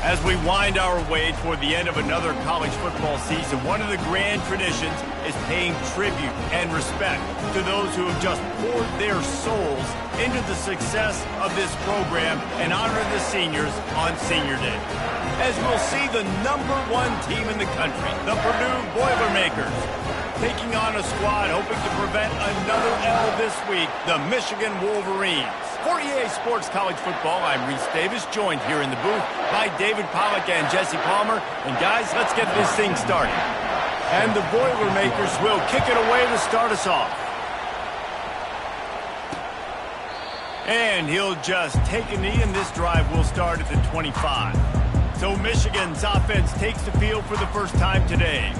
As we wind our way toward the end of another college football season, one of the grand traditions is paying tribute and respect to those who have just poured their souls into the success of this program and honor the seniors on Senior Day. As we'll see the #1 team in the country, the Purdue Boilermakers, taking on a squad hoping to prevent another L this week, the Michigan Wolverines. For EA Sports College Football, I'm Reese Davis, joined here in the booth by David Pollack and Jesse Palmer. And guys, let's get this thing started. And the Boilermakers will kick it away to start us off. And he'll just take a knee, and this drive will start at the 25. So Michigan's offense takes the field for the first time today.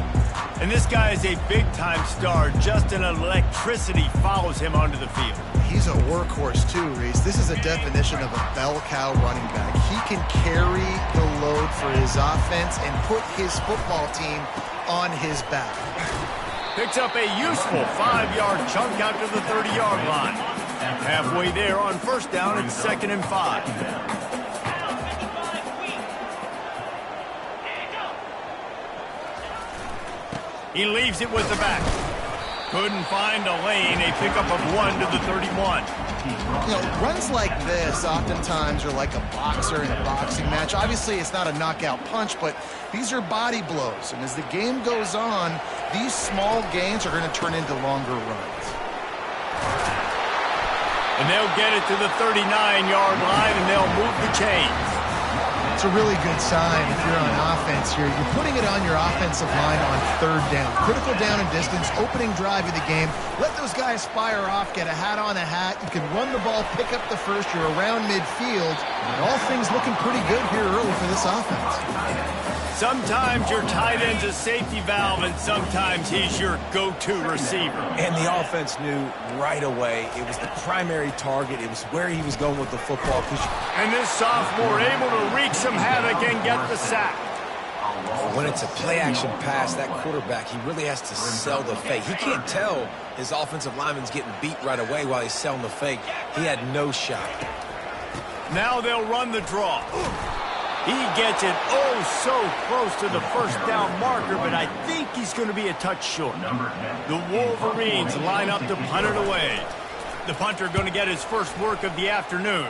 And this guy is a big-time star. Just an electricity follows him onto the field. He's a workhorse too, Reese. This is a definition of a bell cow running back. He can carry the load for his offense and put his football team on his back. Picks up a useful 5-yard chunk out to the 30-yard line. Halfway there on first down, it's 2nd and 5. He leaves it with the back. Couldn't find a lane. A pickup of 1 to the 31. You know, runs like this oftentimes are like a boxer in a boxing match. Obviously, it's not a knockout punch, but these are body blows. And as the game goes on, these small gains are going to turn into longer runs. And they'll get it to the 39-yard line, and they'll move the chains. It's a really good sign if you're on offense here. You're putting it on your offensive line on 3rd down. Critical down and distance, opening drive of the game. Let those guys fire off, get a hat on a hat. You can run the ball, pick up the first. You're around midfield. And all things looking pretty good here early for this offense. Sometimes your tight end's a safety valve, and sometimes he's your go-to receiver. And the offense knew right away it was the primary target. It was where he was going with the football. And this sophomore able to wreak some havoc and get the sack. When it's a play-action pass, that quarterback, he really has to sell the fake. He can't tell his offensive lineman's getting beat right away while he's selling the fake. He had no shot. Now they'll run the draw. He gets it so close to the first down marker, but I think he's going to be a touch short. The Wolverines line up to punt it away. The punter going to get his first work of the afternoon.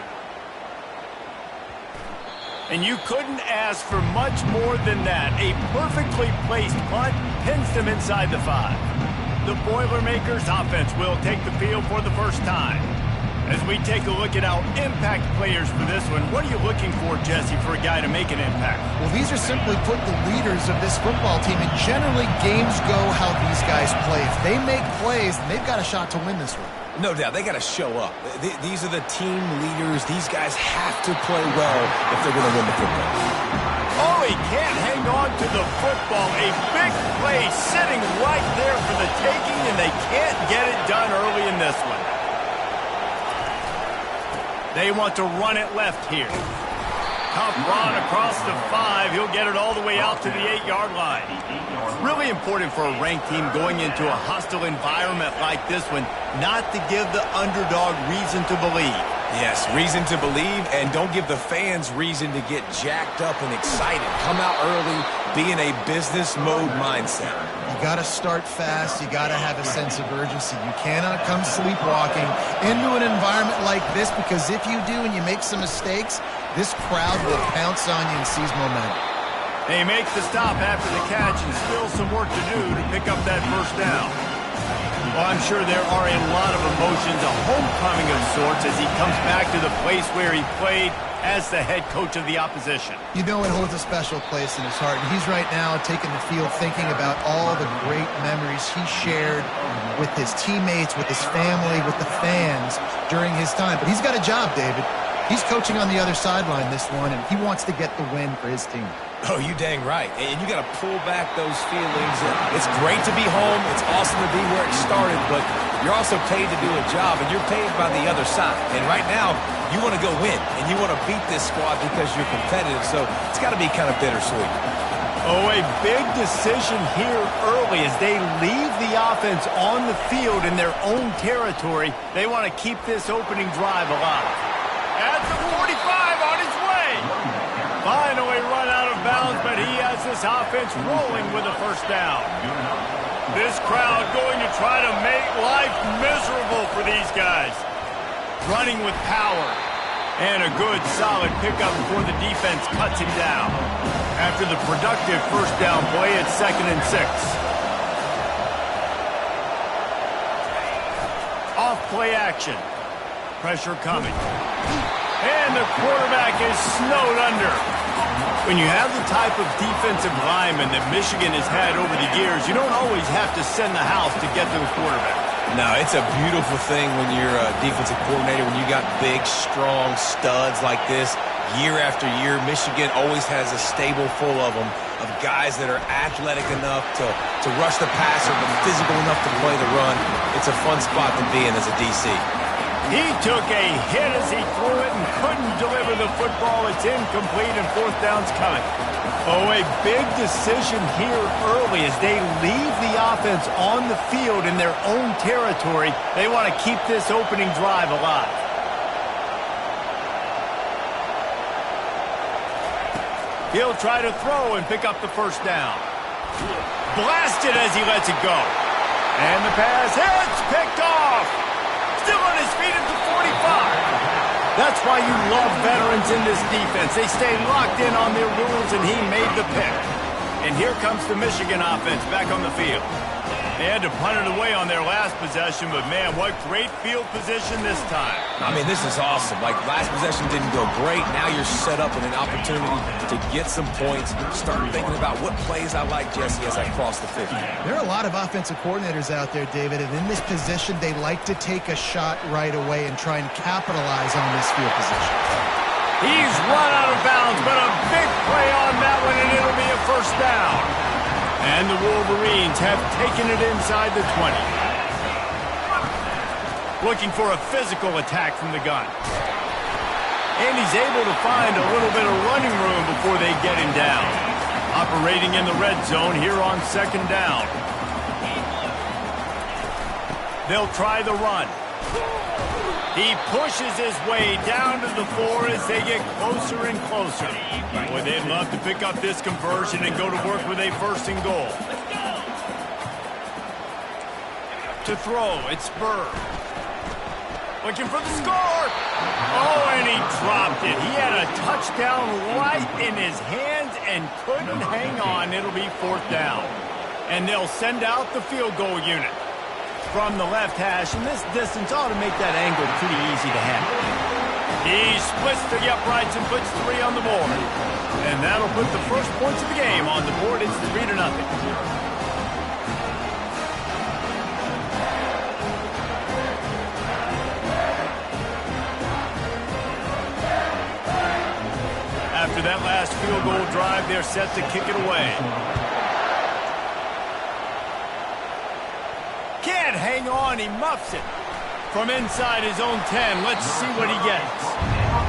And you couldn't ask for much more than that. A perfectly placed punt pins them inside the 5. The Boilermakers offense will take the field for the first time. As we take a look at our impact players for this one, what are you looking for, Jesse, for a guy to make an impact? Well, these are simply put the leaders of this football team, and generally games go how these guys play. If they make plays, then they've got a shot to win this one. No doubt, they got to show up. These are the team leaders. These guys have to play well if they're going to win the football. Oh, he can't hang on to the football. A big play sitting right there for the taking, and they can't get it done early in this one. They want to run it left here. Tough run across the 5. He'll get it all the way out to the 8-yard line. Really important for a ranked team going into a hostile environment like this one, not to give the underdog reason to believe. Yes, reason to believe, and don't give the fans reason to get jacked up and excited. Come out early, be in a business mode mindset. You got to start fast. You got to have a sense of urgency. You cannot come sleepwalking into an environment like this, because if you do and you make some mistakes, this crowd will pounce on you and seize momentum. They make the stop after the catch and still some work to do to pick up that first down. Well, I'm sure there are a lot of emotions, a homecoming of sorts, as he comes back to the place where he played as the head coach of the opposition. You know it holds a special place in his heart, and he's right now taking the field thinking about all the great memories he shared with his teammates, with his family, with the fans during his time. But he's got a job, David. He's coaching on the other sideline this one, and he wants to get the win for his team. Oh, you dang right. And you got to pull back those feelings. It's great to be home. It's awesome to be where it started, but you're also paid to do a job, and you're paid by the other side. And right now, you want to go win, and you want to beat this squad because you're competitive, so it's got to be kind of bittersweet. Oh, a big decision here early as they leave the offense on the field in their own territory. They want to keep this opening drive alive. At the 45 on his way. Finally run this offense rolling with a first down. This crowd going to try to make life miserable for these guys. Running with power. And a good, solid pickup before the defense cuts him down. After the productive first down play, it's 2nd and 6. Off play action. Pressure coming. And the quarterback is snowed under. When you have the type of defensive lineman that Michigan has had over the years, you don't always have to send the house to get to the quarterback. No, it's a beautiful thing when you're a defensive coordinator, when you got big, strong studs like this. Year after year, Michigan always has a stable full of them, of guys that are athletic enough to rush the passer, but physical enough to play the run. It's a fun spot to be in as a DC. He took a hit as he threw it and couldn't deliver the football. It's incomplete and 4th down's coming. Oh, a big decision here early as they leave the offense on the field in their own territory. They want to keep this opening drive alive. He'll try to throw and pick up the first down. Blasted as he lets it go. And the pass hits, picked off. Still on his feet at the 45. That's why you love veterans in this defense. They stay locked in on their rules, and he made the pick. And here comes the Michigan offense back on the field. They had to punt it away on their last possession, but man, what great field position this time. I mean, this is awesome. Like, last possession didn't go great. Now you're set up with an opportunity to get some points. Start thinking about what plays I like, Jesse, as I cross the 50. There are a lot of offensive coordinators out there, David, and in this position, they like to take a shot right away and try and capitalize on this field position. He's run out of bounds, but a big play on that one, and it'll be a first down. And the Wolverines have taken it inside the 20. Looking for a physical attack from the gun. And he's able to find a little bit of running room before they get him down. Operating in the red zone here on 2nd down. They'll try the run. He pushes his way down to the 4 as they get closer and closer. Boy, they'd love to pick up this conversion and go to work with a 1st and goal. To throw, it's Spur. Looking for the score. Oh, and he dropped it. He had a touchdown right in his hands and couldn't hang on. It'll be 4th down. And they'll send out the field goal unit. From the left hash, and this distance ought to make that angle pretty easy to handle. He splits the uprights and puts 3 on the board. And that'll put the first points of the game on the board. It's 3-0. After that last field goal drive, they're set to kick it away. Can't hang on, he muffs it. From inside his own 10, let's see what he gets.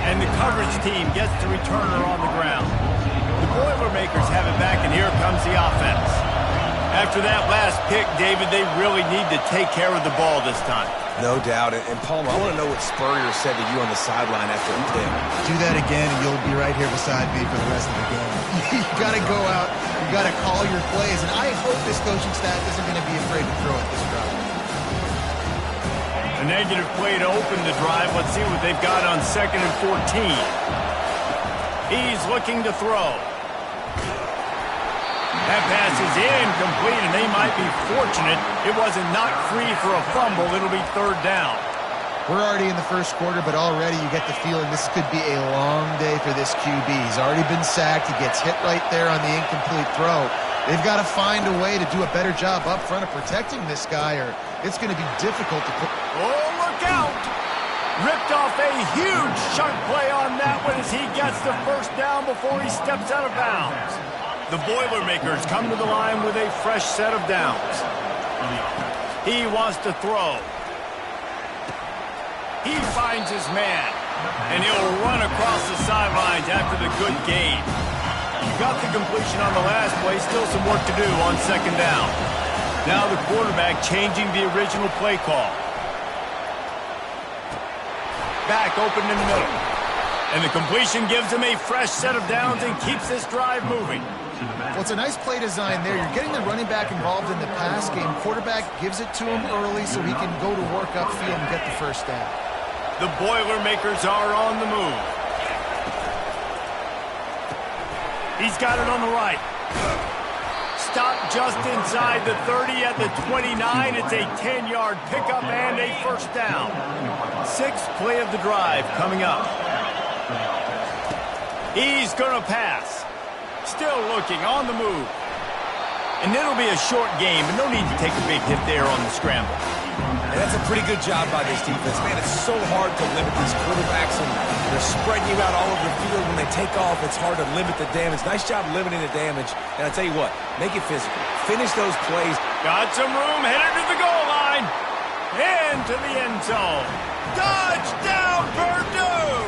And the coverage team gets the returner on the ground. The Boilermakers have it back, and here comes the offense. After that last pick, David, they really need to take care of the ball this time. No doubt. And Palmer, I want to know what Spurrier said to you on the sideline after a pick. Do that again, and you'll be right here beside me for the rest of the game. You got to go out. You got to call your plays, and I hope this coaching staff isn't going to be afraid to throw it this drive. A negative play to open the drive. Let's see what they've got on 2nd and 14. He's looking to throw. That pass is incomplete, and they might be fortunate it wasn't knocked free for a fumble. It'll be 3rd down. We're already in the first quarter, but already you get the feeling this could be a long day for this QB. He's already been sacked. He gets hit right there on the incomplete throw. They've got to find a way to do a better job up front of protecting this guy, or it's going to be difficult to put. Oh, look out! Ripped off a huge chunk play on that one as he gets the first down before he steps out of bounds. The Boilermakers come to the line with a fresh set of downs. He wants to throw. He finds his man, and he'll run across the sidelines after the good gain. Got the completion on the last play, still some work to do on 2nd down. Now the quarterback changing the original play call. Back open in the middle. And the completion gives him a fresh set of downs and keeps this drive moving. Well, it's a nice play design there. You're getting the running back involved in the pass game. Quarterback gives it to him early so he can go to work upfield and get the first down. The Boilermakers are on the move. He's got it on the right. Stop just inside the 30 at the 29. It's a 10-yard pickup and a first down. Sixth play of the drive coming up. He's going to pass. Still looking on the move. And it'll be a short game, and no need to take a big hit there on the scramble. And that's a pretty good job by this defense. Man, it's so hard to limit these quarterbacks, and they're spreading you out all over the field. When they take off, it's hard to limit the damage. Nice job limiting the damage. And I tell you what, make it physical. Finish those plays. Got some room, headed to the goal line. And to the end zone. Touchdown, Purdue!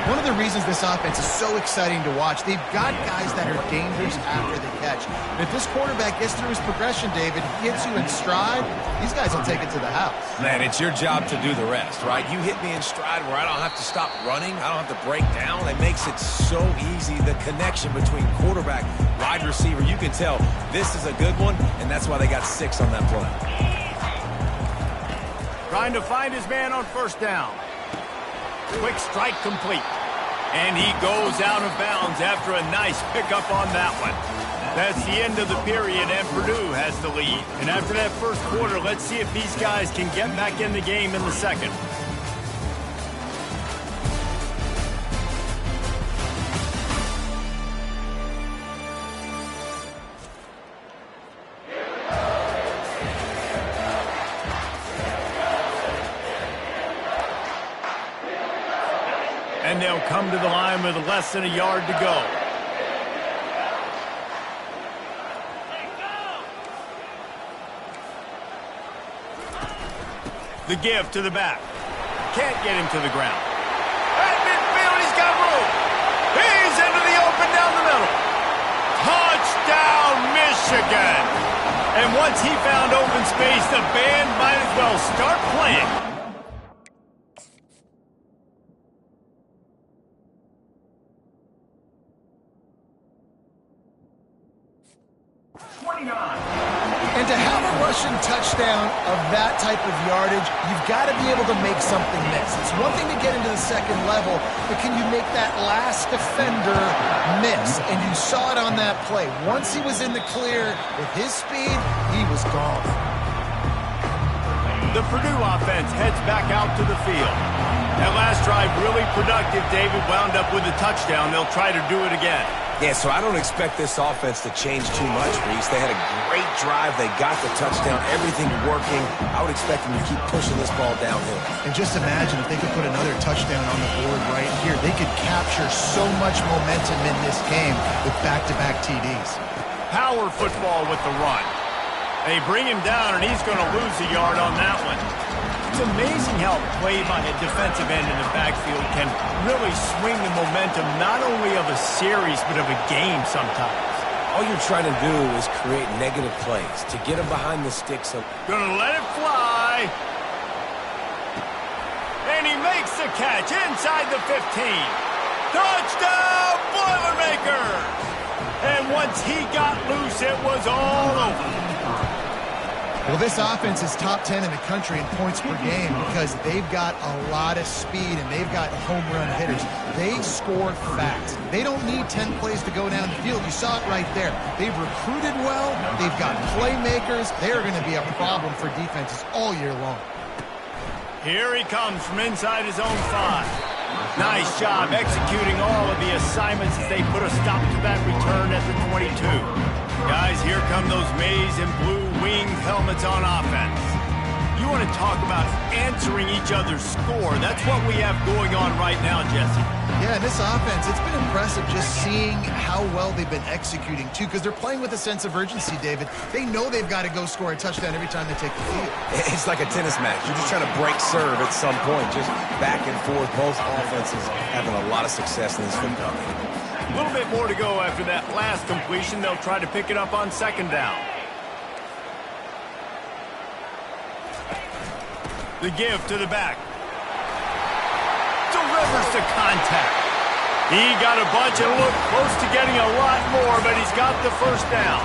One of the reasons this offense is so exciting to watch, they've got guys that are dangerous after the catch. And if this quarterback gets through his progression, David, hits you in stride, these guys will take it to the house. Man, it's your job to do the rest, right? You hit me in stride where I don't have to stop running. I don't have to break down. It makes it so easy. The connection between quarterback, wide receiver, you can tell this is a good one, and that's why they got 6 on that play. Trying to find his man on first down. Quick strike complete. And he goes out of bounds after a nice pickup on that one. That's the end of the period, and Purdue has the lead. And after that first quarter, let's see if these guys can get back in the game in the second. And they'll come to the line with less than a yard to go. The give to the back. Can't get him to the ground. At midfield, he's got room. He's into the open down the middle. Touchdown, Michigan. And once he found open space, the band might as well start playing. And to have a rushing touchdown of that type of yardage, you've got to be able to make something miss. It's one thing to get into the second level, but can you make that last defender miss? And you saw it on that play. Once he was in the clear with his speed, he was gone. The Purdue offense heads back out to the field. That last drive really productive. David wound up with a touchdown. They'll try to do it again. Yeah, so I don't expect this offense to change too much, Reese. They had a great drive. They got the touchdown. Everything working. I would expect them to keep pushing this ball downhill. And just imagine if they could put another touchdown on the board right here. They could capture so much momentum in this game with back-to-back TDs. Power football with the run. They bring him down, and he's going to lose a yard on that one. It's amazing how play by a defensive end in the backfield can really swing the momentum not only of a series but of a game sometimes. All you're trying to do is create negative plays to get them behind the sticks. Gonna let it fly. And he makes the catch inside the 15. Touchdown, Boilermakers! And once he got loose, it was all over. Well, this offense is top 10 in the country in points per game because they've got a lot of speed and they've got home run hitters. They score fast. They don't need 10 plays to go down the field. You saw it right there. They've recruited well. They've got playmakers. They're going to be a problem for defenses all year long. Here he comes from inside his own 5. Nice job executing all of the assignments as they put a stop to that return at the 22. Guys, here come those maize and blue winged helmets on offense. You want to talk about answering each other's score. That's what we have going on right now, Jesse. Yeah, and this offense, it's been impressive just seeing how well they've been executing, too, because they're playing with a sense of urgency, David. They know they've got to go score a touchdown every time they take the field. It's like a tennis match. You're just trying to break serve at some point, just back and forth. Both offenses having a lot of success in this football game. A little bit more to go after that last completion. They'll try to pick it up on second down. The give to the back. delivers the contact. He got a bunch and looked close to getting a lot more, but he's got the first down.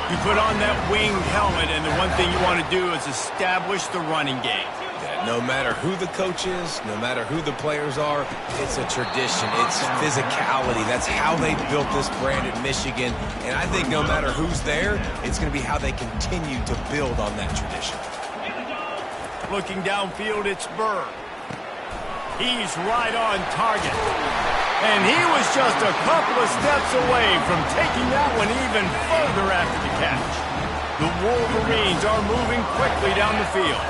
You put on that winged helmet, and the one thing you want to do is establish the running game. Yeah, no matter who the coach is, no matter who the players are, it's a tradition. It's physicality. That's how they built this brand at Michigan. And I think no matter who's there, it's going to be how they continue to build on that tradition. Looking downfield, it's Burr. He's right on target. And he was just a couple of steps away from taking that one even further after the catch. The Wolverines are moving quickly down the field.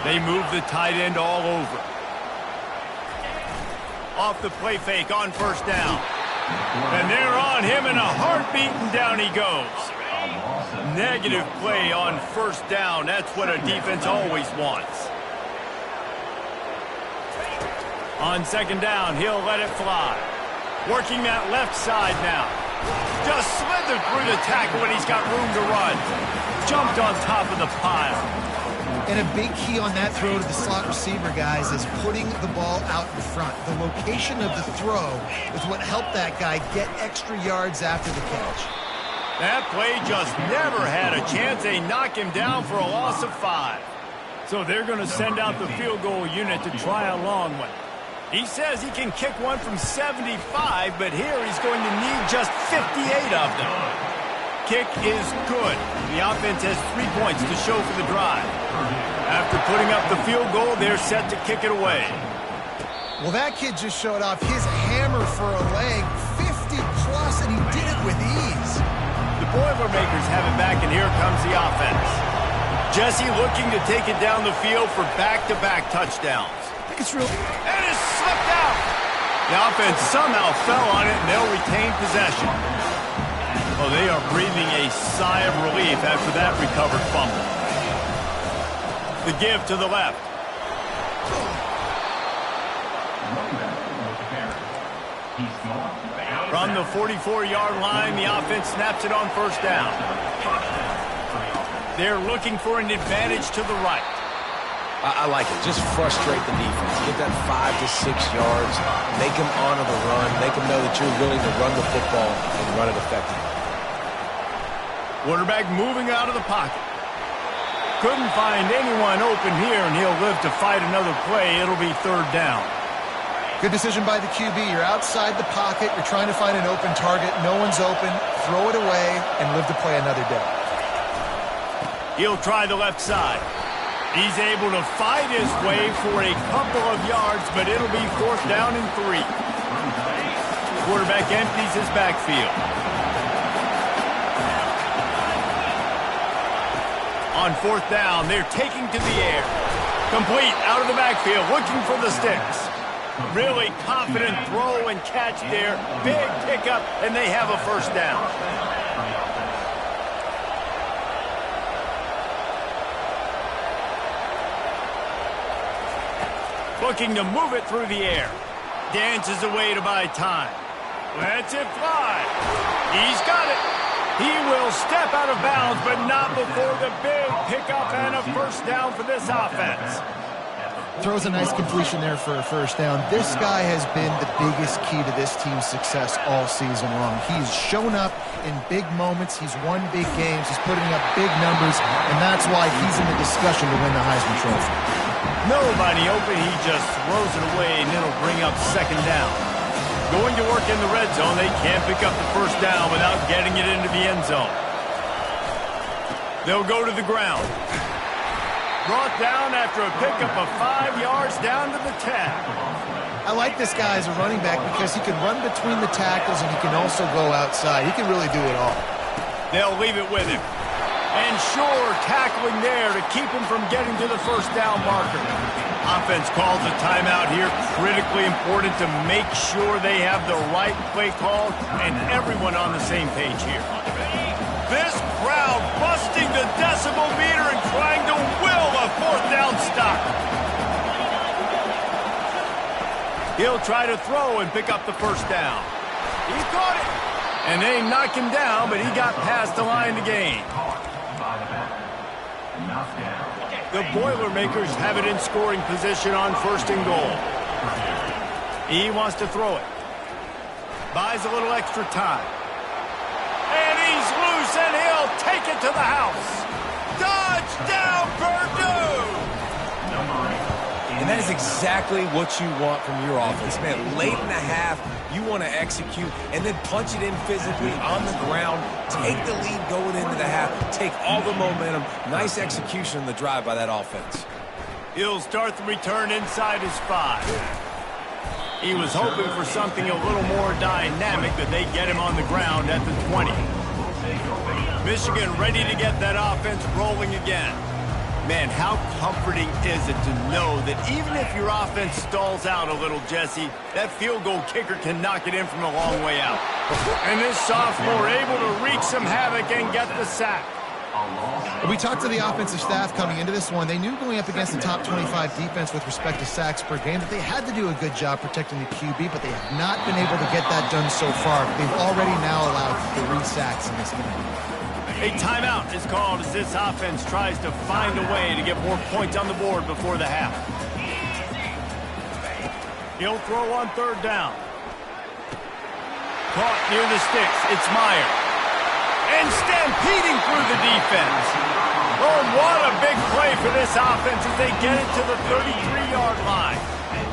They move the tight end all over. Off the play fake on first down. And they're on him in a heartbeat, and down he goes. Negative play on first down. That's what a defense always wants. On second down, he'll let it fly. Working that left side now. Just slithered through the tackle when he's got room to run. Jumped on top of the pile. And a big key on that throw to the slot receiver, guys, is putting the ball out in front. The location of the throw is what helped that guy get extra yards after the catch. That play just never had a chance. They knock him down for a loss of 5. So they're going to send out the field goal unit to try a long one. He says he can kick one from 75, but here he's going to need just 58 of them. Kick is good. The offense has 3 points to show for the drive. After putting up the field goal, they're set to kick it away. Well, that kid just showed off his hammer for a leg, 50-plus, and he did it with ease. The Boilermakers have it back, and here comes the offense. Jesse looking to take it down the field for back-to-back touchdowns. I think it's real. And it's slipped out. The offense somehow fell on it, and they'll retain possession. Oh, they are breathing a sigh of relief after that recovered fumble. The give to the left. From the 44-yard line, the offense snaps it on first down. They're looking for an advantage to the right. I like it. Just frustrate the defense. Get that 5 to 6 yards. Make them honor the run. Make them know that you're willing to run the football and run it effectively. Quarterback moving out of the pocket. Couldn't find anyone open here, and he'll live to fight another play. It'll be third down. Good decision by the QB. You're outside the pocket. You're trying to find an open target. No one's open. Throw it away and live to play another day. He'll try the left side. He's able to fight his way for a couple of yards, but it'll be fourth down and 3. Quarterback empties his backfield. On fourth down, they're taking to the air. Complete out of the backfield, looking for the sticks. Really confident throw and catch there. Big pickup, and they have a first down. Looking to move it through the air. Dances away to buy time. Lets it fly. He's got it. He will step out of bounds, but not before the big pickup and a first down for this offense. Throws a nice completion there for a first down. This guy has been the biggest key to this team's success all season long. He's shown up in big moments. He's won big games. He's putting up big numbers, and that's why he's in the discussion to win the Heisman Trophy. Nobody open. He just throws it away, and it'll bring up second down. Going to work in the red zone. They can't pick up the first down without getting it into the end zone. They'll go to the ground. Brought down after a pickup of 5 yards down to the 10. I like this guy as a running back because he can run between the tackles and he can also go outside. He can really do it all. They'll leave it with him. And sure, tackling there to keep him from getting to the first down marker. Offense calls a timeout here. Critically important to make sure they have the right play call and everyone on the same page here. This crowd busting the decibel meter and trying to will a fourth down stop. He'll try to throw and pick up the first down. He caught it. And they knock him down, but he got past the line to gain. The Boilermakers have it in scoring position on first and goal. He wants to throw it. Buys a little extra time. And he's loose, and he'll take it to the house. Touchdown, Purdue! And that is exactly what you want from your offense. Man, late in the half, you want to execute and then punch it in physically on the ground. Take the lead going into the half. Take all the momentum. Nice execution on the drive by that offense. He'll start the return inside his 5. He was hoping for something a little more dynamic, but they get him on the ground at the 20. Michigan ready to get that offense rolling again. Man, how comforting is it to know that even if your offense stalls out a little, Jesse, that field goal kicker can knock it in from a long way out. And this sophomore able to wreak some havoc and get the sack. We talked to the offensive staff coming into this one. They knew going up against the top 25 defense with respect to sacks per game that they had to do a good job protecting the QB, but they have not been able to get that done so far. They've already now allowed 3 sacks in this game. A timeout is called as this offense tries to find a way to get more points on the board before the half. He'll throw on 3rd down. Caught near the sticks. It's Meyer. And stampeding through the defense. Oh, what a big play for this offense as they get it to the 33-yard line.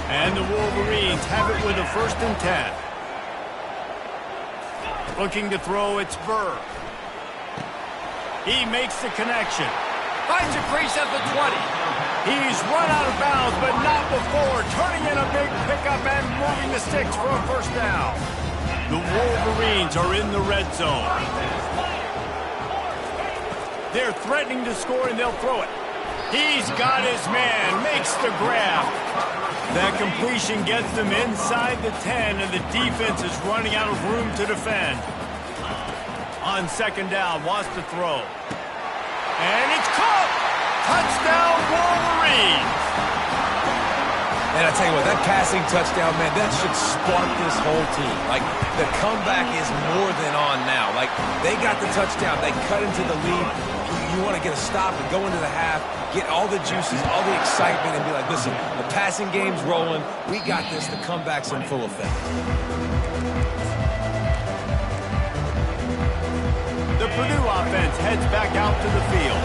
And the Wolverines have it with a 1st and 10. Looking to throw, it's Burr. He makes the connection. Finds a crease at the 20. He's run out of bounds, but not before. Turning in a big pickup and moving the sticks for a 1st down. The Wolverines are in the red zone. They're threatening to score, and they'll throw it. He's got his man. Makes the grab. That completion gets them inside the 10, and the defense is running out of room to defend. On 2nd down, wants to throw. And it's caught! Touchdown, Wolverines! And I tell you what, that passing touchdown, man, that should spark this whole team. Like, the comeback is more than on now. Like, they got the touchdown. They cut into the lead. You want to get a stop and go into the half, get all the juices, all the excitement, and be like, listen, the passing game's rolling. We got this. The comeback's in full effect. The Purdue offense heads back out to the field.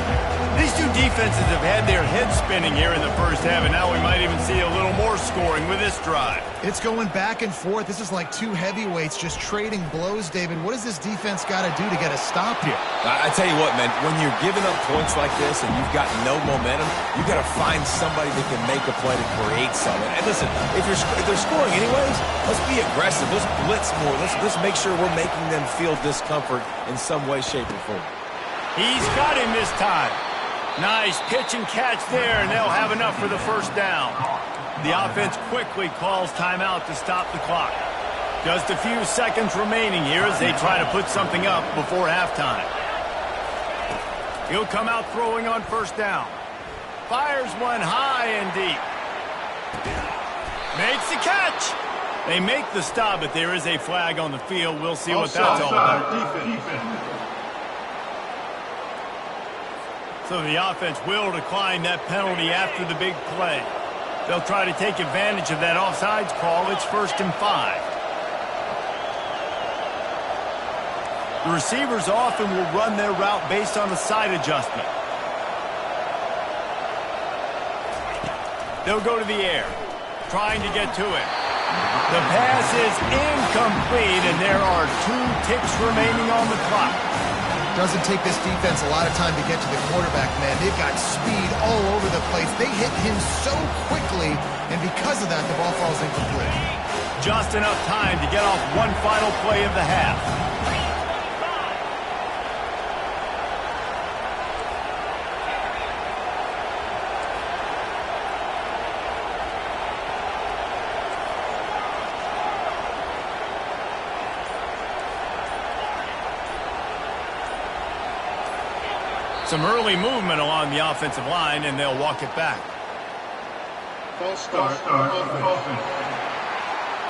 These two defenses have had their heads spinning here in the 1st half, and now we might even see a little more scoring with this drive. It's going back and forth. This is like 2 heavyweights just trading blows, David. What does this defense got to do to get a stop here? I tell you what, man, when you're giving up points like this and you've got no momentum, you got to find somebody that can make a play to create something. And listen, if they're scoring anyways, let's be aggressive. Let's blitz more. Let's make sure we're making them feel discomfort in some way, shape, or form. He's got him this time. Nice pitch and catch there, and they'll have enough for the 1st down. The offense quickly calls timeout to stop the clock. Just a few seconds remaining here as they try to put something up before halftime. He'll come out throwing on 1st down. Fires one high and deep. Makes the catch. They make the stop, but there is a flag on the field. We'll see what that's all about. So the offense will decline that penalty after the big play. They'll try to take advantage of that offsides call. It's 1st and 5. The receivers often will run their route based on a side adjustment. They'll go to the air, trying to get to it. The pass is incomplete, and there are 2 ticks remaining on the clock. Doesn't take this defense a lot of time to get to the quarterback, man. They've got speed all over the place. They hit him so quickly, and because of that, the ball falls incomplete. Just enough time to get off one final play of the half. Some early movement along the offensive line, and they'll walk it back. False start.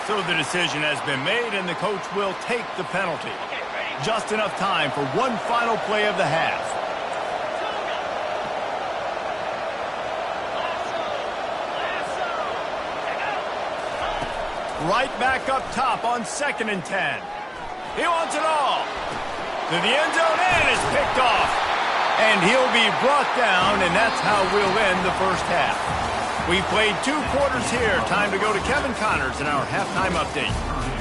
So the decision has been made, and the coach will take the penalty. Just enough time for one final play of the half. right back up top on 2nd and 10. He wants it all. To the end zone and is picked off. And he'll be brought down, and that's how we'll end the first half. We've played 2 quarters here. Time to go to Kevin Connors in our halftime update.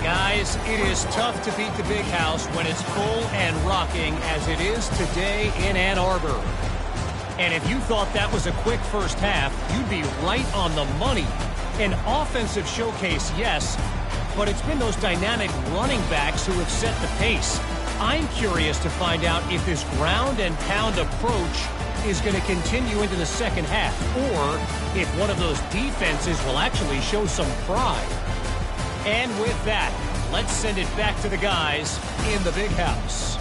Guys, it is tough to beat the Big House when it's full and rocking as it is today in Ann Arbor. And if you thought that was a quick first half, you'd be right on the money. An offensive showcase, yes, but it's been those dynamic running backs who have set the pace. I'm curious to find out if this ground and pound approach is going to continue into the second half, or if one of those defenses will actually show some pride. And with that, let's send it back to the guys in the Big House.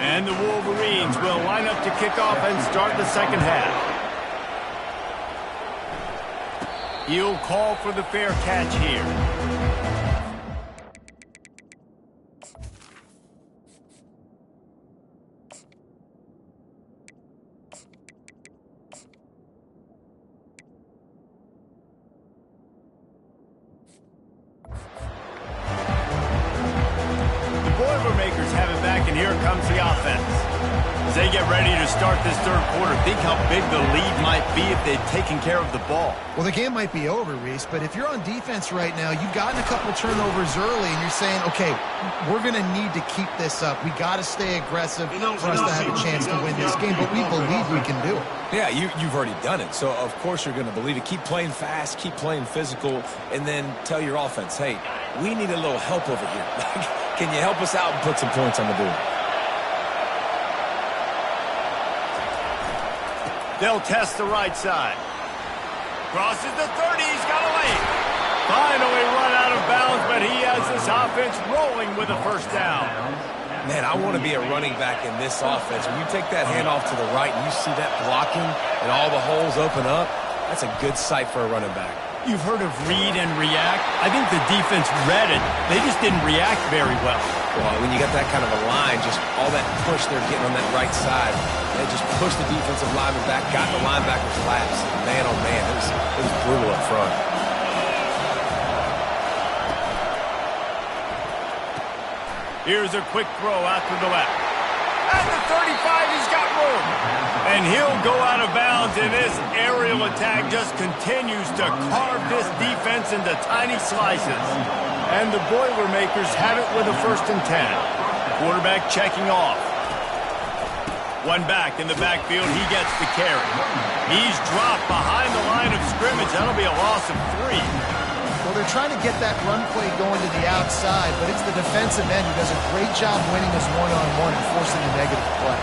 And the Wolverines will line up to kick off and start the second half. He'll call for the fair catch here. Boilermakers have it back, and here comes the offense. As they get ready to start this third quarter, think how big the lead might be if they'd taken care of the ball. Well, the game might be over, Reese, but if you're on defense right now, you've gotten a couple turnovers early, and you're saying, okay, we're going to need to keep this up. We got to stay aggressive for us to have a chance to win this game, but we believe we can do it. Yeah, you've already done it, so of course you're going to believe it. Keep playing fast, keep playing physical, and then tell your offense, hey, we need a little help over here. Can you help us out and put some points on the board? They'll test the right side. Crosses the 30. He's got a lane. Finally run out of bounds, but he has this offense rolling with a first down. Man, I want to be a running back in this offense. When you take that handoff to the right and you see that blocking and all the holes open up, that's a good sight for a running back. You've heard of read and react. I think the defense read it. They just didn't react very well. Well, when you got that kind of a line, just all that push they're getting on that right side, they just pushed the defensive lineman back, got the linebacker's laps. Man, oh man, it was brutal up front. Here's a quick throw out to the left. At the 35, he's got room. And he'll go out of bounds, and this aerial attack just continues to carve this defense into tiny slices. And the Boilermakers have it with a 1st and 10. Quarterback checking off. One back in the backfield, he gets the carry. He's dropped behind the line of scrimmage. That'll be a loss of 3. Well, they're trying to get that run play going to the outside, but it's the defensive end who does a great job winning his one-on-one and forcing a negative play.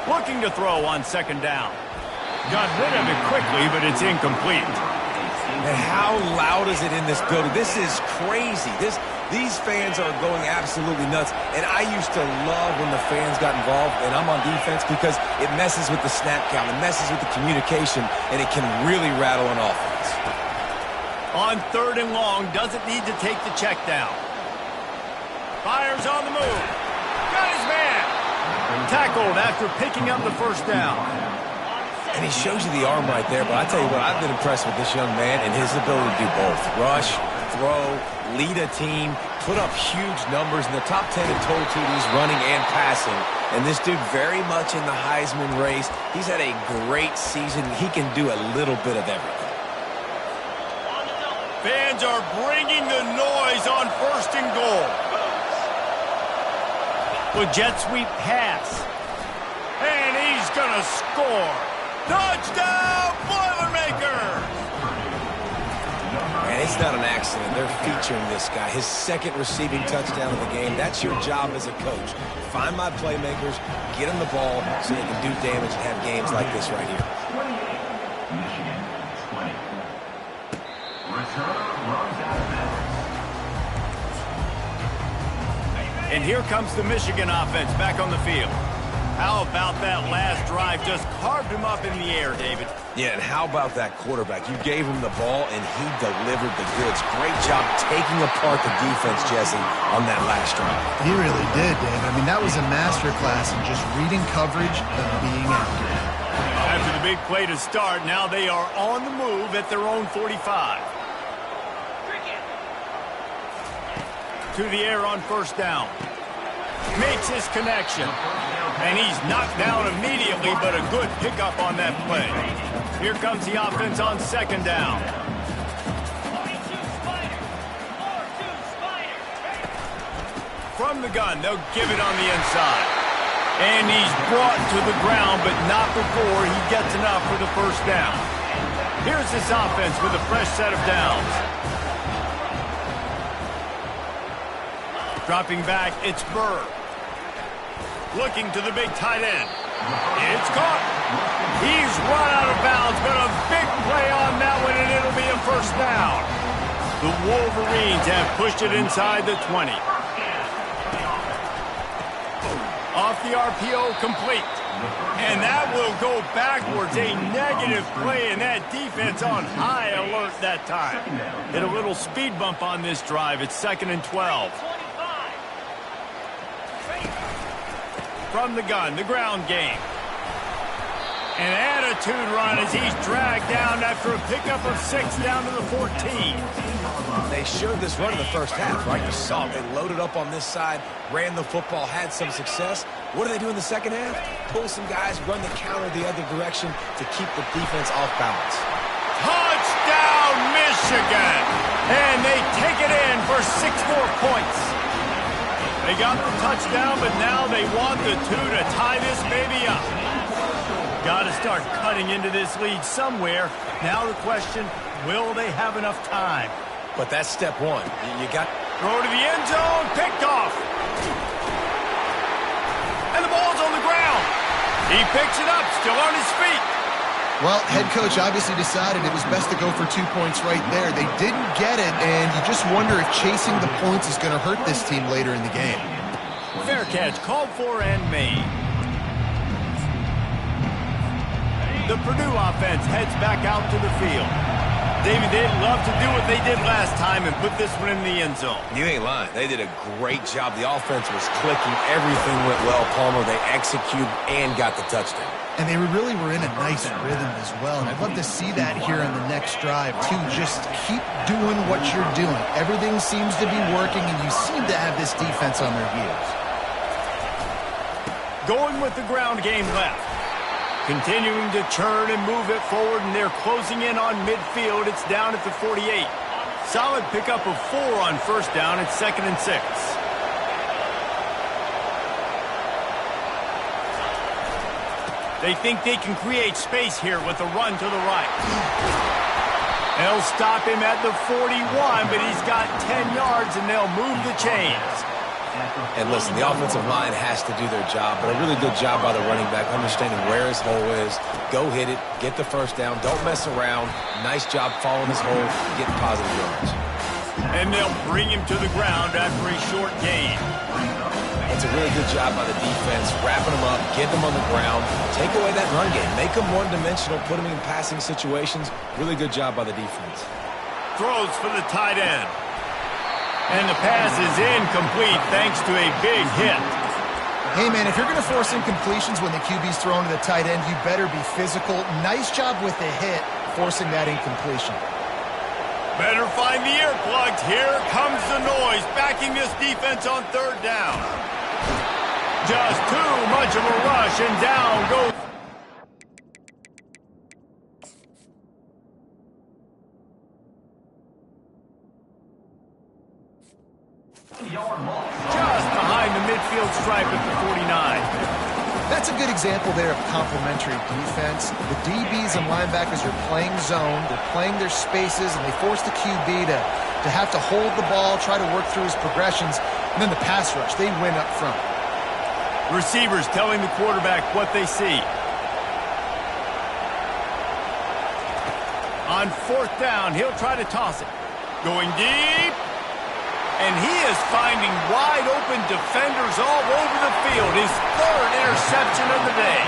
Looking to throw on 2nd down. Got rid of it quickly, but it's incomplete. And how loud is it in this building? This is crazy. These fans are going absolutely nuts. And I used to love when the fans got involved, and I'm on defense, because it messes with the snap count, it messes with the communication, and it can really rattle an offense. On 3rd and long, doesn't need to take the check down. Fires on the move. Got his man. Tackled after picking up the 1st down. And he shows you the arm right there, but I tell you what, I've been impressed with this young man and his ability to do both. Rush, throw, lead a team, put up huge numbers in the top 10 in total TDs, running and passing. And this dude very much in the Heisman race. He's had a great season. He can do a little bit of everything. Fans are bringing the noise on 1st and goal. With jet sweep pass. And he's going to score. Touchdown, Boilermakers! And it's not an accident. They're featuring this guy. His 2nd receiving touchdown of the game. That's your job as a coach. Find my playmakers, get them the ball so they can do damage and have games like this right here. And here comes the Michigan offense back on the field. How about that last drive? Just carved him up in the air, David. Yeah, and how about that quarterback? You gave him the ball, and he delivered the goods. Great job taking apart the defense, Jesse, on that last drive. He really did, Dave. I mean, that was a masterclass in just reading coverage and being accurate. After the big play to start, now they are on the move at their own 45. To the air on first down. Makes his connection. And he's knocked down immediately, but a good pickup on that play. Here comes the offense on second down. From the gun, they'll give it on the inside. And he's brought to the ground, but not before he gets enough for the first down. Here's this offense with a fresh set of downs. Dropping back, it's Burr. Looking to the big tight end. It's caught. He's run out of bounds, but a big play on that one, and it'll be a first down. The Wolverines have pushed it inside the 20. Off the RPO, complete. And that will go backwards. A negative play, and that defense on high alert that time. Hit a little speed bump on this drive. It's 2nd and 12. From the gun, the ground game. An attitude run as he's dragged down after a pickup of 6 down to the 14. They showed this run in the first half, right? You saw it. They loaded up on this side, ran the football, had some success. What do they do in the second half? Pull some guys, run the counter the other direction to keep the defense off balance. Touchdown, Michigan! And they take it in for 6 more points. They got the touchdown, but now they want the 2 to tie this baby up. Got to start cutting into this lead somewhere. Now the question, will they have enough time? But that's step one. You got... Throw to the end zone, picked off. And the ball's on the ground. He picks it up, still on his feet. Well, head coach obviously decided it was best to go for 2 points right there. They didn't get it, and you just wonder if chasing the points is going to hurt this team later in the game. Fair catch, called for and made. The Purdue offense heads back out to the field. David, they'd love to do what they did last time and put this one in the end zone. You ain't lying. They did a great job. The offense was clicking. Everything went well, Palmer. They executed and got the touchdown. And they really were in a nice rhythm as well. And I'd love to see that here on the next drive, too. Just keep doing what you're doing. Everything seems to be working, and you seem to have this defense on their heels. Going with the ground game left. Continuing to churn and move it forward, and they're closing in on midfield. It's down at the 48. Solid pickup of 4 on first down. It's 2nd and 6. They think they can create space here with a run to the right. They'll stop him at the 41, but he's got 10 yards, and they'll move the chains. And listen, the offensive line has to do their job, but a really good job by the running back, understanding where his hole is. Go hit it, get the first down, don't mess around. Nice job following his hole, getting positive yards. And they'll bring him to the ground after a short gain. It's a really good job by the defense, wrapping them up, get them on the ground, take away that run game, make them one-dimensional, put them in passing situations. Really good job by the defense. Throws for the tight end. And the pass is incomplete thanks to a big hit. Hey, man, if you're going to force incompletions when the QB's thrown to the tight end, you better be physical. Nice job with the hit, forcing that incompletion. Better find the earplugs. Here comes the noise, backing this defense on third down. Just too much of a rush, and down goes. Just behind the midfield stripe at the 49. That's a good example there of complementary defense. The DBs and linebackers are playing zone, they're playing their spaces, and they force the QB to have to hold the ball, try to work through his progressions, and then the pass rush, they win up front. Receivers telling the quarterback what they see. On fourth down, he'll try to toss it. Going deep. And he is finding wide-open defenders all over the field. His third interception of the day.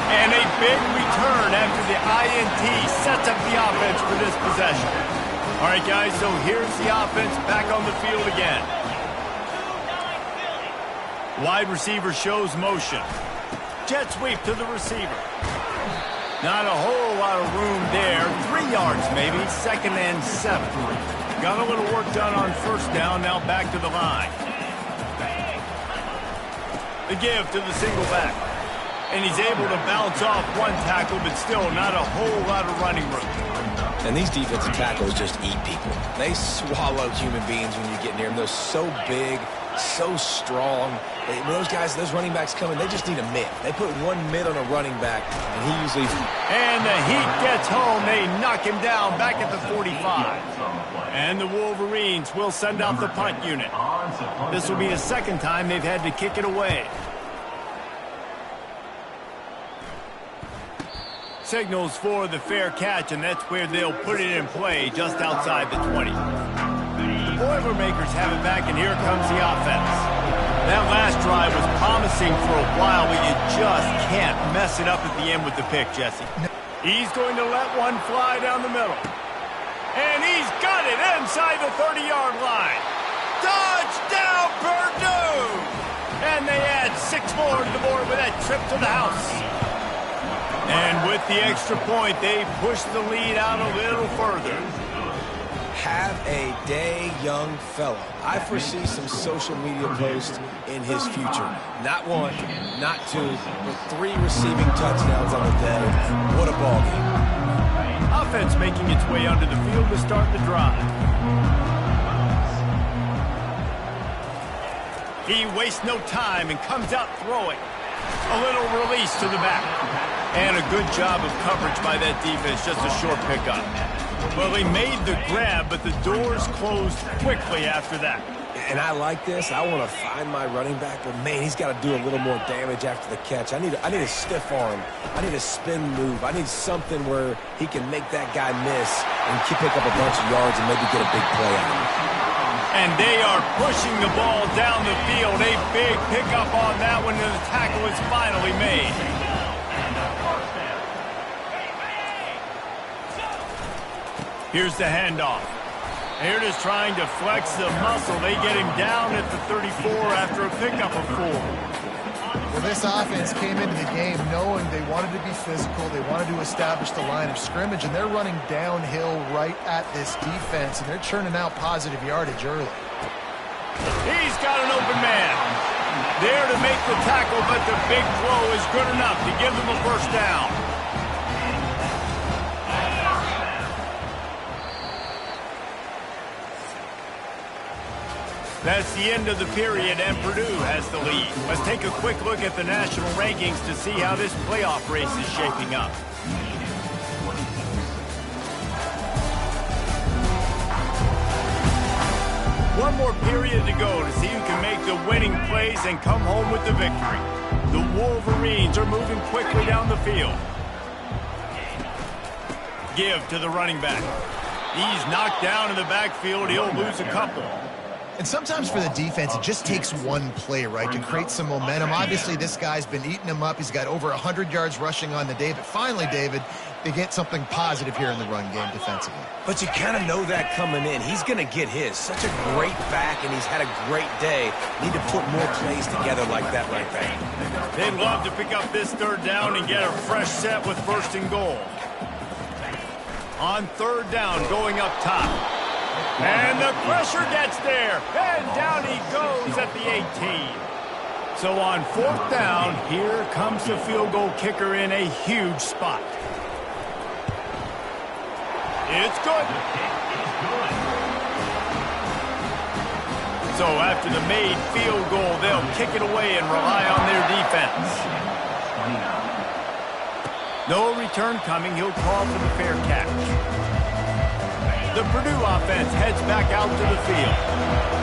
And a big return after the INT sets up the offense for this possession. All right, guys, so here's the offense back on the field again. Wide receiver shows motion. Jet sweep to the receiver. Not a whole lot of room there. 3 yards maybe, 2nd and 7. Got a little work done on first down, now back to the line. The give to the single back. And he's able to bounce off one tackle, but still not a whole lot of running room. And these defensive tackles just eat people. They swallow human beings when you get near them. They're so big, so strong. When those guys, those running backs come in, they just need a mid. They put one mid on a running back, and he usually... And the heat gets home. They knock him down back at the 45. And the Wolverines will send out the punt unit. This will be the second time they've had to kick it away. Signals for the fair catch, and that's where they'll put it in play, just outside the 20. The Boilermakers have it back, and here comes the offense. That last drive was promising for a while, but you just can't mess it up at the end with the pick, Jesse. He's going to let one fly down the middle. And he's got it inside the 30-yard line. Touchdown, Purdue! And they add 6 more to the board with that trip to the house. And with the extra point, they push the lead out a little further. Have a day, young fella. I foresee some social media posts in his future. Not 1, not 2, but 3 receiving touchdowns on the day. What a ball game. Offense making its way onto the field to start the drive. He wastes no time and comes out throwing. A little release to the back. And a good job of coverage by that defense, just a short pickup. Well, he made the grab, but the doors closed quickly after that. And I like this. I want to find my running back, but man, he's got to do a little more damage after the catch. I need a stiff arm. I need a spin move. I need something where he can make that guy miss and pick up a bunch of yards and maybe get a big play out of it. And they are pushing the ball down the field. A big pickup on that one, and the tackle is finally made. Here's the handoff. Here it is trying to flex the muscle. They get him down at the 34 after a pickup of 4. Well, this offense came into the game knowing they wanted to be physical. They wanted to establish the line of scrimmage, and they're running downhill right at this defense, and they're churning out positive yardage early. He's got an open man. There to make the tackle, but the big throw is good enough to give them a first down. That's the end of the period, and Purdue has the lead. Let's take a quick look at the national rankings to see how this playoff race is shaping up. One more period to go to see who can make the winning plays and come home with the victory. The Wolverines are moving quickly down the field. Give to the running back. He's knocked down in the backfield. He'll lose a couple. And sometimes for the defense, it just takes one play, right, to create some momentum. Obviously, this guy's been eating him up. He's got over 100 yards rushing on the day. But finally, David, they get something positive here in the run game defensively. But you kind of know that coming in. He's going to get his. Such a great back, and he's had a great day. Need to put more plays together like that right there. They'd love to pick up this 3rd down and get a fresh set with 1st and goal. On 3rd down, going up top. And the pressure gets there. And down he goes at the 18. So on 4th down, here comes the field goal kicker in a huge spot. It's good. So after the made field goal, they'll kick it away and rely on their defense. No return coming. He'll call for the fair catch. The Purdue offense heads back out to the field.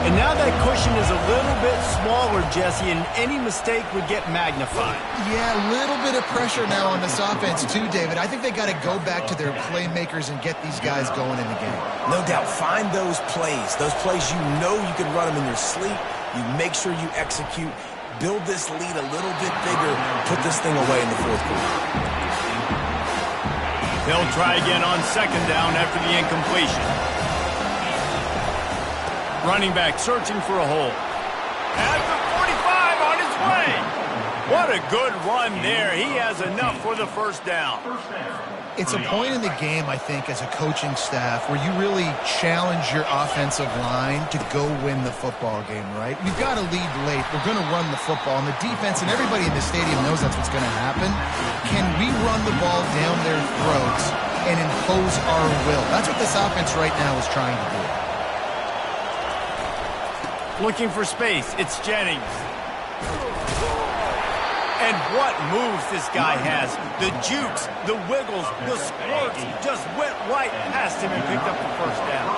And now that cushion is a little bit smaller, Jesse, and any mistake would get magnified. Yeah, a little bit of pressure now on this offense too, David. I think they got to go back to their playmakers and get these guys going in the game. No doubt. Find those plays you know you can run them in your sleep. You make sure you execute. Build this lead a little bit bigger. Put this thing away in the fourth quarter. They'll try again on second down after the incompletion. Running back searching for a hole. At the 45 on his way. What a good run there. He has enough for the first down. It's a point in the game, I think, as a coaching staff where you really challenge your offensive line to go win the football game, right? We've got to lead late. We're going to run the football. And the defense and everybody in the stadium knows that's what's going to happen. Can we run the ball down their throats and impose our will? That's what this offense right now is trying to do. Looking for space. It's Jennings. And what moves this guy has. The jukes, the wiggles, the squirts just went right past him and picked up the first down.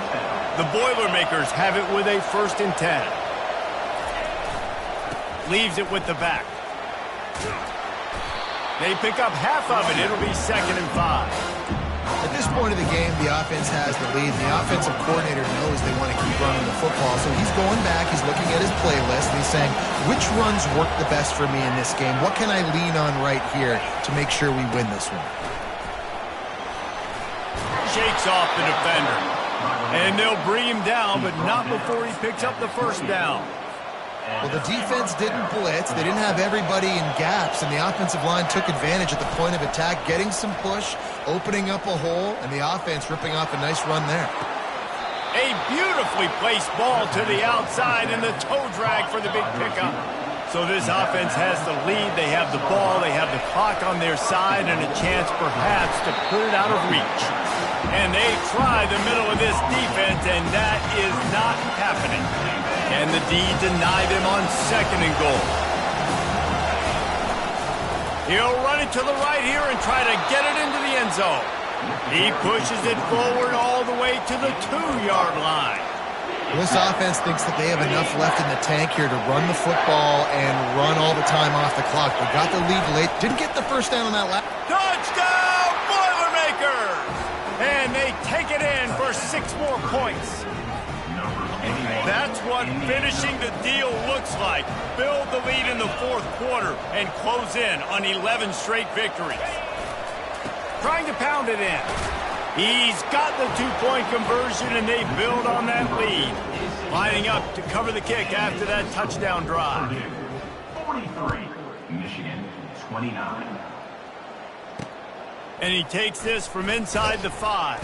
The Boilermakers have it with a 1st and 10. Leaves it with the back. They pick up half of it. It'll be 2nd and 5. At this point of the game, the offense has the lead. The offensive coordinator knows they want to keep running the football, so he's going back, he's looking at his playlist, and he's saying, which runs work the best for me in this game? What can I lean on right here to make sure we win this one? Shakes off the defender. And they'll bring him down, but not before he picks up the first down. Well, the defense didn't blitz. They didn't have everybody in gaps, and the offensive line took advantage at the point of attack, getting some push, opening up a hole, and the offense ripping off a nice run there. A beautifully placed ball to the outside, and the toe drag for the big pickup. So this offense has the lead. They have the ball. They have the clock on their side and a chance perhaps to put it out of reach. And they try the middle of this defense, and that is not happening. And the D denied him on 2nd and goal. He'll run it to the right here and try to get it into the end zone. He pushes it forward all the way to the 2-yard line. This offense thinks that they have enough left in the tank here to run the football and run all the time off the clock. They got the lead late. Didn't get the first down on that last. Touchdown, Boilermakers! And they take it in for 6 more points. That's what finishing the deal looks like. Build the lead in the 4th quarter and close in on 11 straight victories. Trying to pound it in. He's got the 2-point conversion, and they build on that lead. Lining up to cover the kick after that touchdown drive. 43, Michigan 29. And he takes this from inside the 5.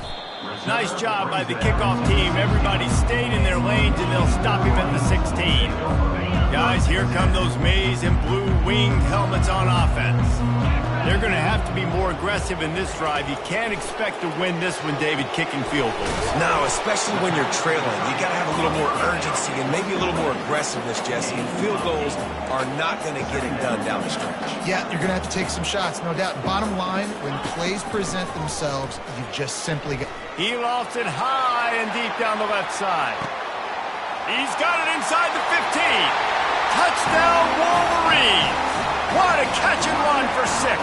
Nice job by the kickoff team. Everybody stayed in their lanes, and they'll stop him at the 16. Guys, here come those maize and blue winged helmets on offense. They're going to have to be more aggressive in this drive. You can't expect to win this one, David, kicking field goals. No, especially when you're trailing. You got to have a little more urgency and maybe a little more aggressiveness, Jesse. And field goals are not going to get it done down the stretch. Yeah, you're going to have to take some shots, no doubt. Bottom line, when plays present themselves, you just simply get... He lofts it high and deep down the left side. He's got it inside the 15. Touchdown, Wolverines! What a catch and run for 6.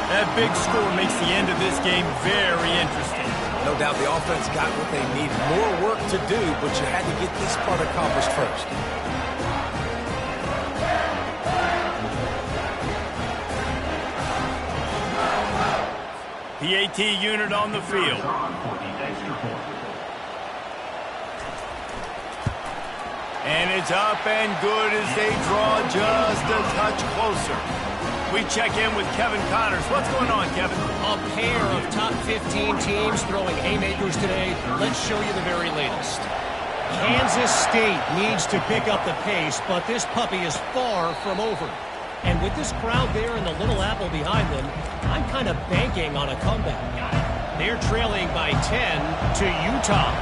That big score makes the end of this game very interesting. No doubt the offense got what they need. More work to do, but you had to get this part accomplished first. PAT unit on the field. And it's up and good as they draw just a touch closer. We check in with Kevin Connors. What's going on, Kevin? A pair of top 15 teams throwing haymakers today. Let's show you the very latest. Kansas State needs to pick up the pace, but this puppy is far from over. And with this crowd there and the Little Apple behind them, I'm kind of banking on a comeback. They're trailing by 10 to Utah.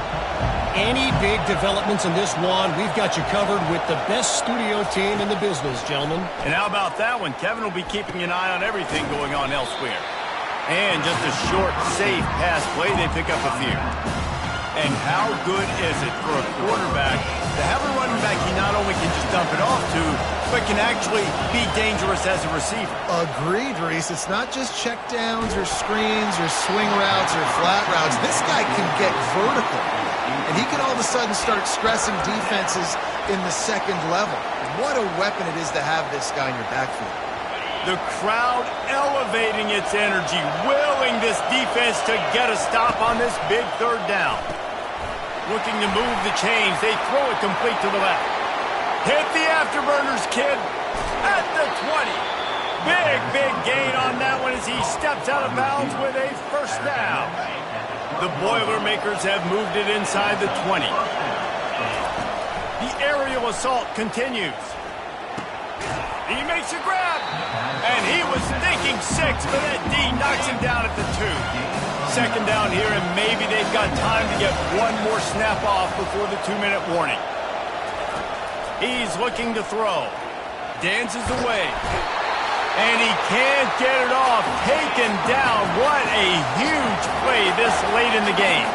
Any big developments in this one, we've got you covered with the best studio team in the business, gentlemen. And how about that one? Kevin will be keeping an eye on everything going on elsewhere. And just a short, safe pass play, they pick up a few. And how good is it for a quarterback to have a running back he not only can just dump it off to, but can actually be dangerous as a receiver? Agreed, Reese. It's not just check downs or screens or swing routes or flat routes. This guy can get vertical. And he can all of a sudden start stressing defenses in the second level. What a weapon it is to have this guy in your backfield. The crowd elevating its energy, willing this defense to get a stop on this big third down. Looking to move the chains. They throw it complete to the left. Hit the afterburners, kid. At the 20. Big gain on that one as he steps out of bounds with a first down. The Boilermakers have moved it inside the 20. The aerial assault continues. He makes a grab. And he was thinking 6, but that D knocks him down at the 2. Second down here, and maybe they've got time to get one more snap off before the 2-minute warning. He's looking to throw. Dances away. And he can't get it off. Taken down. What a huge play this late in the game.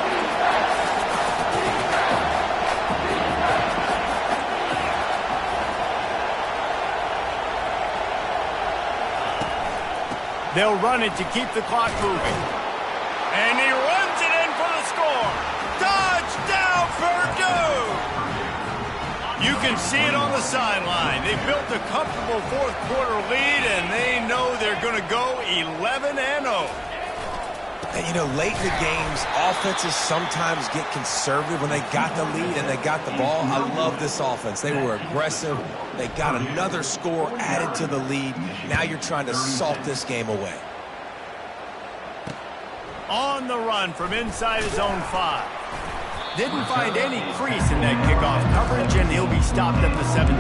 They'll run it to keep the clock moving. And he runs it in for the score. Touchdown, Purdue! You can see it on the sideline. They built a comfortable fourth-quarter lead, and they know they're going to go 11-0. And, you know, late in the games, offenses sometimes get conservative when they got the lead and they got the ball. I love this offense. They were aggressive. They got another score added to the lead. Now you're trying to salt this game away. On the run from inside his own 5. Didn't find any crease in that kickoff coverage, and he'll be stopped at the 17.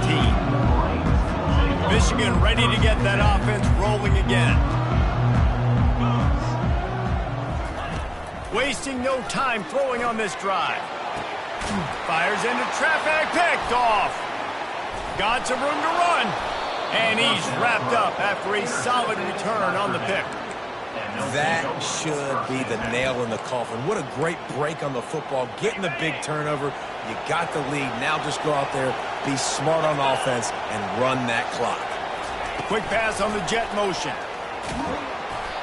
Michigan ready to get that offense rolling again. Wasting no time throwing on this drive. Fires into traffic, picked off. Got some room to run. And he's wrapped up after a solid return on the pick. That should be the nail in the coffin. What a great break on the football. Getting the big turnover. You got the lead. Now just go out there, be smart on offense, and run that clock. Quick pass on the jet motion.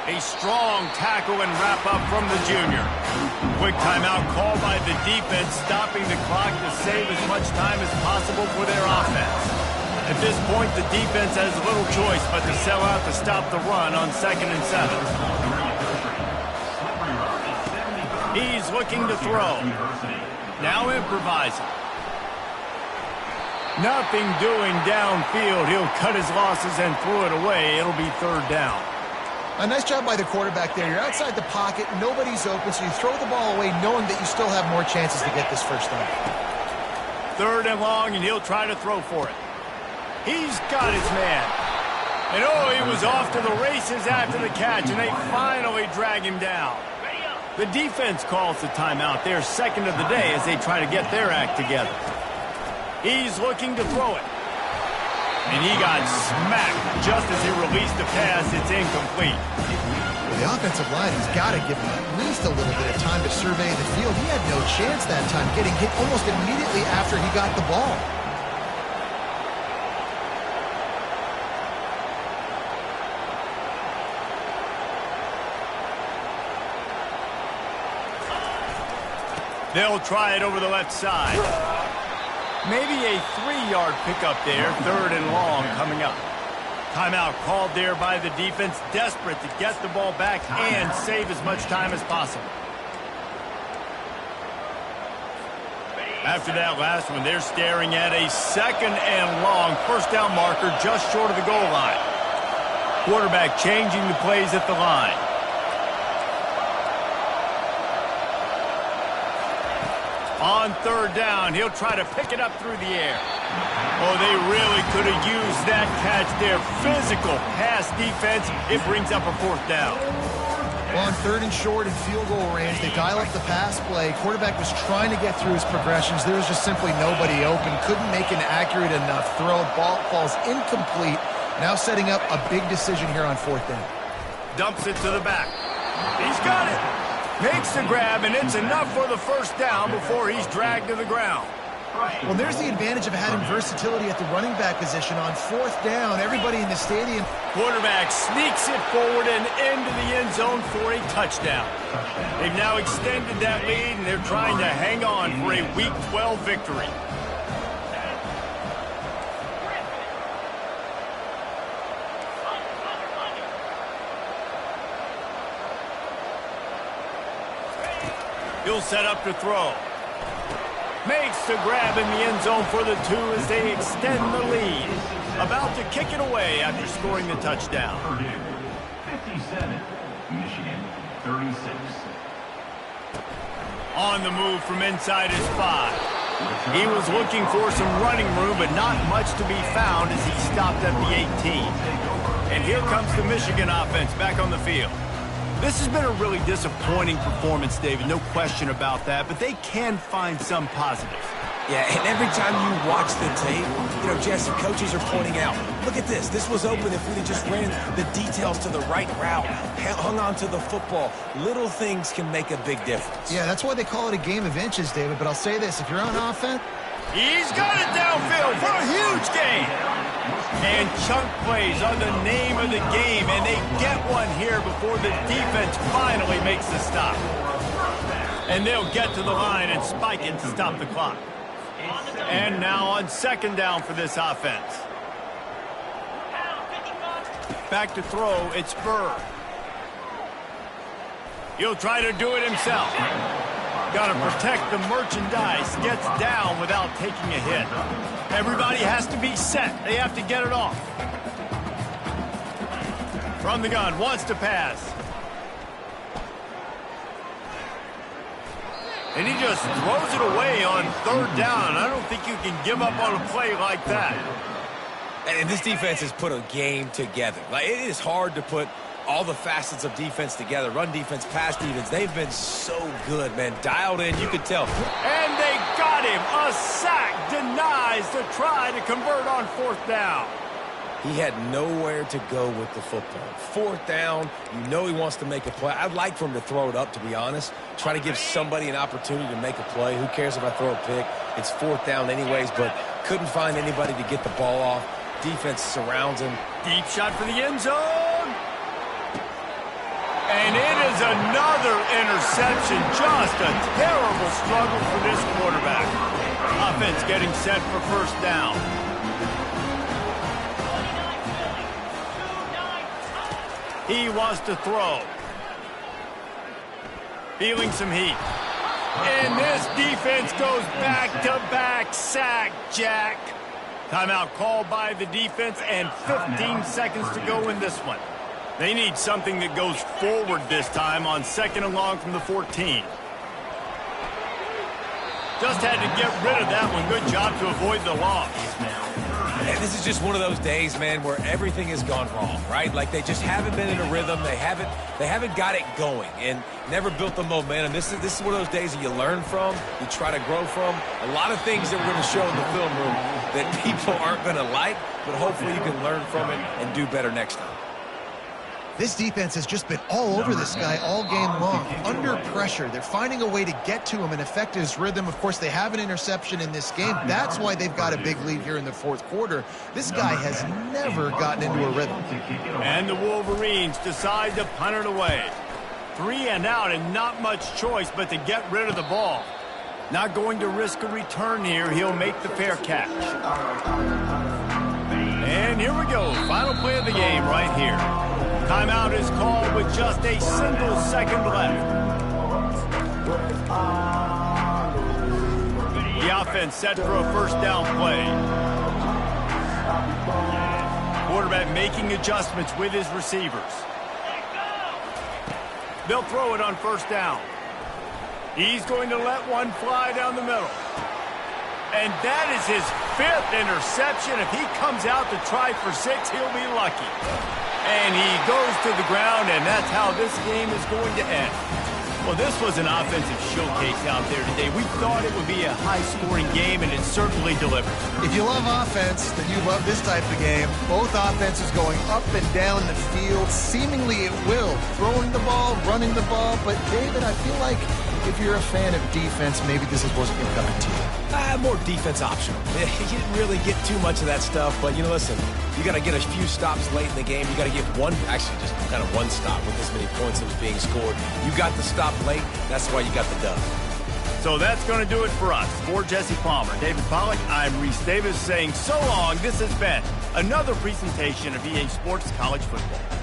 A strong tackle and wrap up from the junior. Quick timeout called by the defense, stopping the clock to save as much time as possible for their offense. At this point, the defense has little choice but to sell out to stop the run on 2nd and 7. He's looking to throw. Now improvising. Nothing doing downfield. He'll cut his losses and throw it away. It'll be 3rd down. A nice job by the quarterback there. You're outside the pocket. Nobody's open, so you throw the ball away knowing that you still have more chances to get this first down. 3rd and long, and he'll try to throw for it. He's got his man. And oh, he was off to the races after the catch, and they finally drag him down. The defense calls the timeout. They're 2nd of the day as they try to get their act together. He's looking to throw it. And he got smacked just as he released the pass. It's incomplete. The offensive line has got to give him at least a little bit of time to survey the field. He had no chance that time, getting hit almost immediately after he got the ball. They'll try it over the left side. Maybe a 3-yard pickup there, 3rd and long coming up. Timeout called there by the defense, desperate to get the ball back and save as much time as possible. After that last one, they're staring at a 2nd and long, first down marker just short of the goal line. Quarterback changing the plays at the line. On 3rd down, he'll try to pick it up through the air. Oh, they really could have used that catch there. Physical pass defense. It brings up a 4th down. Well, on 3rd and short and field goal range, they dial up the pass play. Quarterback was trying to get through his progressions. There was just simply nobody open. Couldn't make an accurate enough throw. Ball falls incomplete. Now setting up a big decision here on 4th down. Dumps it to the back. He's got it. Makes the grab, and it's enough for the first down before he's dragged to the ground. Well, there's the advantage of having versatility at the running back position. On fourth down, everybody in the stadium. Quarterback sneaks it forward and into the end zone for a touchdown. They've now extended that lead, and they're trying to hang on for a Week 12 victory. He'll set up to throw. Makes the grab in the end zone for the 2 as they extend the lead. About to kick it away after scoring the touchdown. Purdue 57, Michigan 36. On the move from inside his 5. He was looking for some running room, but not much to be found as he stopped at the 18. And here comes the Michigan offense back on the field. This has been a really disappointing performance, David, no question about that, but they can find some positives. Yeah, and every time you watch the tape, Jesse, coaches are pointing out, look at this. This was open if we'd have just ran the details to the right route, hung on to the football. Little things can make a big difference. Yeah, that's why they call it a game of inches, David, but I'll say this. If you're on offense, he's got it downfield for a huge gain. And chunk plays are the name of the game, and they get one here before the defense finally makes the stop. And they'll get to the line and spike it to stop the clock. And now on second down for this offense. Back to throw, it's Burr. He'll try to do it himself. Got to protect the merchandise. Gets down without taking a hit. Everybody has to be set. They have to get it off. From the gun, wants to pass. And he just throws it away on third down. I don't think you can give up on a play like that. And this defense has put a game together. Like, it is hard to put all the facets of defense together. Run defense, pass defense. They've been so good, man. Dialed in, you could tell. And they got him. A sack denies the try to convert on fourth down. He had nowhere to go with the football. Fourth down, he wants to make a play. I'd like for him to throw it up, to be honest. Try to give somebody an opportunity to make a play. Who cares if I throw a pick? It's fourth down anyways, but couldn't find anybody to get the ball off. Defense surrounds him. Deep shot for the end zone. And it is another interception. Just a terrible struggle for this quarterback. Offense getting set for first down. He wants to throw. Feeling some heat. And this defense goes back-to-back sack, Jack. Timeout called by the defense and 15 seconds to go in this one. They need something that goes forward this time on second and long from the 14. Just had to get rid of that one. Good job to avoid the loss. And this is just one of those days, man, where everything has gone wrong, right? Like, they just haven't been in a rhythm. They haven't got it going and never built the momentum. This is one of those days that you learn from, you try to grow from. A lot of things that we're going to show in the film room that people aren't going to like, but hopefully you can learn from it and do better next time. this defense has just been all over this guy all game long. Under pressure, they're finding a way to get to him and affect his rhythm. Of course, they have an interception in this game. That's why they've got a big lead here in the fourth quarter. This guy has never gotten into a rhythm. And the Wolverines decide to punt it away. 3 and out and not much choice but to get rid of the ball. Not going to risk a return here. He'll make the fair catch. And here we go. Final play of the game right here. Timeout is called with just a single second left. The offense set for a first down play. Quarterback making adjustments with his receivers. They'll throw it on first down. He's going to let one fly down the middle. And that is his 5th interception. If he comes out to try for 6, he'll be lucky. And he goes to the ground, and that's how this game is going to end. Well, this was an offensive showcase out there today. We thought it would be a high-scoring game, and it certainly delivered. If you love offense, then you love this type of game. Both offenses going up and down the field, seemingly at will. Throwing the ball, running the ball. But, David, I feel like if you're a fan of defense, maybe this wasn't your cup of tea. More defense optional. You didn't really get too much of that stuff, but, listen, you got to get a few stops late in the game. You got to get just kind of one stop with this many points that was being scored. You got the stop late. That's why you got the dub. So that's going to do it for us. For Jesse Palmer, David Pollack, I'm Reese Davis saying so long. This has been another presentation of EA Sports College Football.